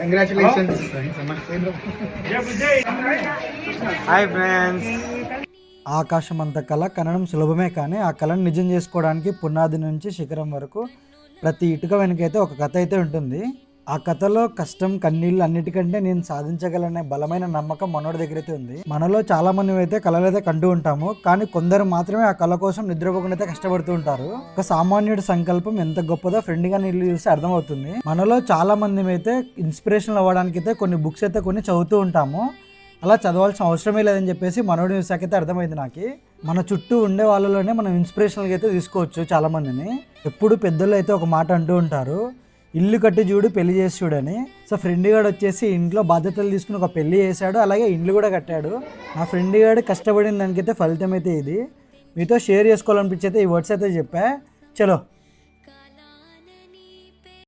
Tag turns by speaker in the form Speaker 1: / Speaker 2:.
Speaker 1: Congratulations. Hi friends.
Speaker 2: ఆకాశం అంత కళ కనడం సులభమే, కానీ ఆ కళను నిజం చేసుకోవడానికి పునాది నుంచి శిఖరం వరకు ప్రతి ఇటుక వెనుకైతే ఒక కథ అయితే ఉంటుంది. ఆ కథలో కష్టం, కన్నీళ్ళు అన్నిటికంటే నేను సాధించగలనే బలమైన నమ్మకం మనోడి దగ్గర అయితే ఉంది. మనలో చాలా మంది అయితే కళలు అయితే కంటూ ఉంటాము, కానీ కొందరు మాత్రమే ఆ కళ కోసం నిద్రపోకుండా అయితే కష్టపడుతూ ఉంటారు. ఒక సామాన్యుడి సంకల్పం ఎంత గొప్పదో ఫ్రెండ్గా నీళ్ళు చూస్తే అర్థమవుతుంది. మనలో చాలా మంది అయితే ఇన్స్పిరేషన్ అవ్వడానికి అయితే కొన్ని బుక్స్ అయితే కొన్ని చదువుతూ ఉంటాము. అలా చదవాల్సిన అవసరమే లేదని చెప్పేసి మనోడి చూసాక అయితే అర్థమైంది నాకు. మన చుట్టూ ఉండే వాళ్ళలోనే మనం ఇన్స్పిరేషన్గా అయితే తీసుకోవచ్చు చాలా మందిని. ఎప్పుడు పెద్దలు అయితే ఒక మాట అంటూ ఉంటారు, ఇల్లు కట్టి చూడు పెళ్లి చేసి చూడని. సో ఫ్రెండ్ గాడు వచ్చేసి ఇంట్లో బాధ్యతలు తీసుకుని ఒక పెళ్లి చేశాడు, అలాగే ఇల్లు కూడా కట్టాడు. నా ఫ్రెండ్ గాడు కష్టపడిన దానికైతే ఫలితం అయితే ఇది. మీతో షేర్ చేసుకోవాలనిపించి అయితే ఈ వర్డ్స్ అయితే చెప్పా. చలో